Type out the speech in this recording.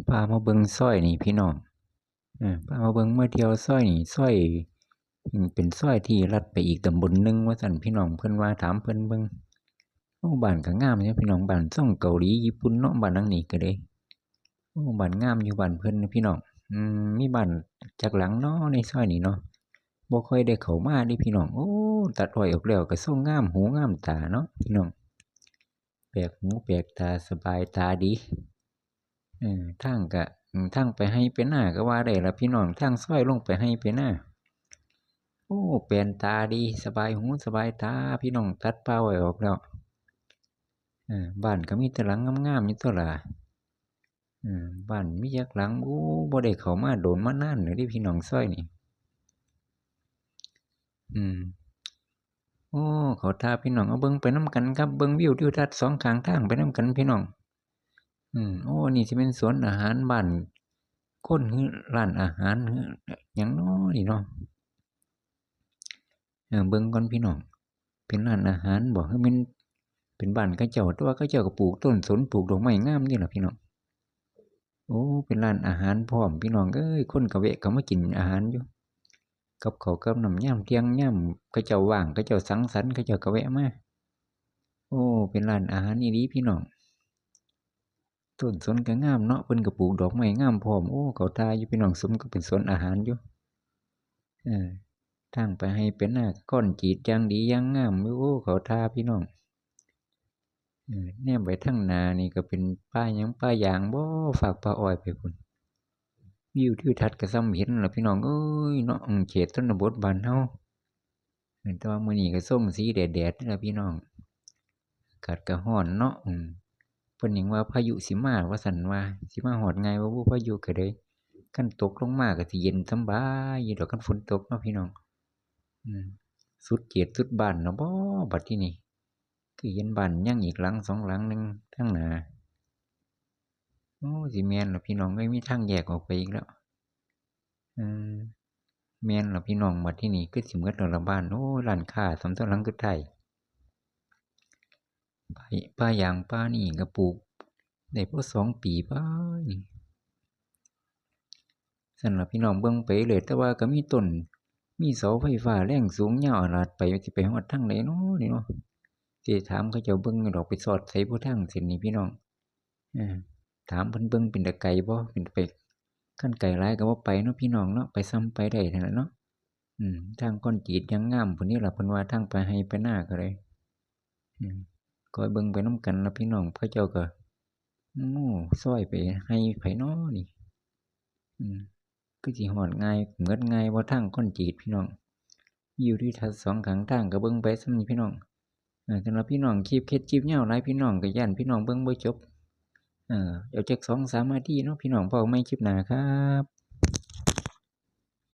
พามาเบิ่งซอยนี่พี่น้องพามาเบิ่งมาเที่ยวซอยนี่ซอยเป็นซอยที่ลัดไปอีกตำบลหนึ่งว่าซั่นพี่น้องเพิ่นว่าถามเพิ่นเบิ่งโอ้บ้านก็งามอยู่พี่น้องบ้านทรงเกาหลีญี่ปุ่นเนาะบ้านหลังนี้ก็เด้โอ้บ้านงามอยู่บ้านเพิ่นพี่น้องมีบ้านจักหลังเนาะในซอยนี้เนาะบ่ค่อยได้เข้ามาเด้พี่น้องโอ้ตัดอ้อยออกแล้วก็ทรงงามหูงามตาเนาะพี่น้องแปลกหูแปลกตาสบายตาดีทางก็ทางไปให้ไปหน้าก็ว่าได้ล่ะพี่น้องทางซอยลงไปให้ไปหน้าโอ้แปลนตาดีสบายหูสบายตาพี่น้องตัดป่าอ้อยออกแล้วบ้านก็มีแต่หลังงามๆอยู่ตัวล่ะบ้านมีจักหลังโอ้บ่ได้เข้ามาโดนมานานแล้วเดะพี่น้องซอยนี่โอ้เขาท่าพี่น้องเอาเบิ่งไปนำกันครับเบิ่งวิวทิวทัศน์สองข้างทางไปนำกันพี่น้องโอ้นี่สิเป็นสวนอาหารบ้านคนหรือร้านอาหารหรือหยังน้อนี่เนาะเบิ่งก่อนพี่น้องเป็นร้านอาหารบ่คือแม่นเป็นบ้านเขาเจ้าแต่ว่าเขาเจ้าก็ปลูกต้นสนปลูกดอกไม้งามนี่ล่ะพี่น้องโอ้เป็นร้านอาหารพร้อมพี่น้องเอ้ยคนก็แวะเข้ามากินอาหารอยู่กับข้าวกับน้ำยามเที่ยงยามเขาเจ้าว่างเขาเจ้าสังสรรค์เขาเจ้าก็แวะมาโอ้เป็นร้านอาหารอีหลีพี่น้องต้นสนก็งามเนาะเพิ่นก็ปลูกดอกไม้งามพร้อมโอ้เข้าท่าอยู่พี่น้องสมกับเป็นสวนอาหารอยู่ทางไปให้เป็นหน้าก้อนจีดอย่างดีอย่างงามโอ้เข้าท่าพี่น้องแนมไปทางหน้านี่ก็เป็นป่าหยังป่ายางบ่ฝากป่าอ้อยไปพุ่นวิวทิวทัศน์ก็ส่ำเห็นล่ะพี่น้องเอ้ยเนาะเขตชนบทบ้านเฮาแต่ว่ามื้อนี้ก็ส่งสีแดดๆนี่ล่ะพี่น้องอากาศก็ร้อนเนาะเพิ่นหยังว่าพายุสิมาว่าซั่นว่าสิมาฮอดง่ายบ่บุพายุก็ได้คันตกลงมาก็สิเย็นสำบายอยู่ดอกคันฝนตกเนาะพี่น้องสุดเขตสุดบ้านเนาะบ่บัดทีนี้คือเห็นบ้านยังอีกหลังสองหลังหนึ่งทางหน้าโอ้สิแม่นล่ะพี่น้องเอ้ยมีทางแยกออกไปอีกแล้วแม่นล่ะพี่น้องบัดทีนี้คือสิหมดแล้วล่ะบ้านโอ้ร้านค้าสำหลังสุดท้ายป่ายางป่านี่ก็ปลูกได้พอ2 ปีป่านี่ซั่นล่ะพี่น้องเบิ่งไปเรื่อยแต่ว่าก็มีต้นมีเสาไฟฟ้าแรงสูงยาวลาดไปสิไปฮอดทางใดน้อนี่เนาะสิถามเขาเจ้าเบิ่งอยู่ดอกไปสอดไสบ่ทางเส้นนี้พี่น้องถามเพิ่นเบิ่งเป็นตาไกลบ่เป็นไปคันไกลหลายก็บ่ไปเนาะพี่น้องเนาะไปซ้ำไปได้นั่นล่ะเนาะทางก้อนจีดยังงามพุ่นนี่ล่ะเพิ่นว่าทางไปไร่ไปนาก็ได้คอยเบิ่งไปนำกันล่ะพี่น้องเขาเจ้าก็โอ้ซอยไปไร่ไผน้อนี่คือสิฮอดง่ายหมดง่ายบ่ทางก้อนจีดพี่น้องวิวทิวทัศน์สองข้างทางก็เบิ่งไปส่ำนี้พี่น้องสำหรับพี่น้องคลิปเคล็ดคลิปยาวหลายพี่น้องก็ย้านพี่น้องเบิ่งบ่จบเอาจัก2-3นาทีเนาะพี่น้องพอกันใหม่คลิปหน้าครับ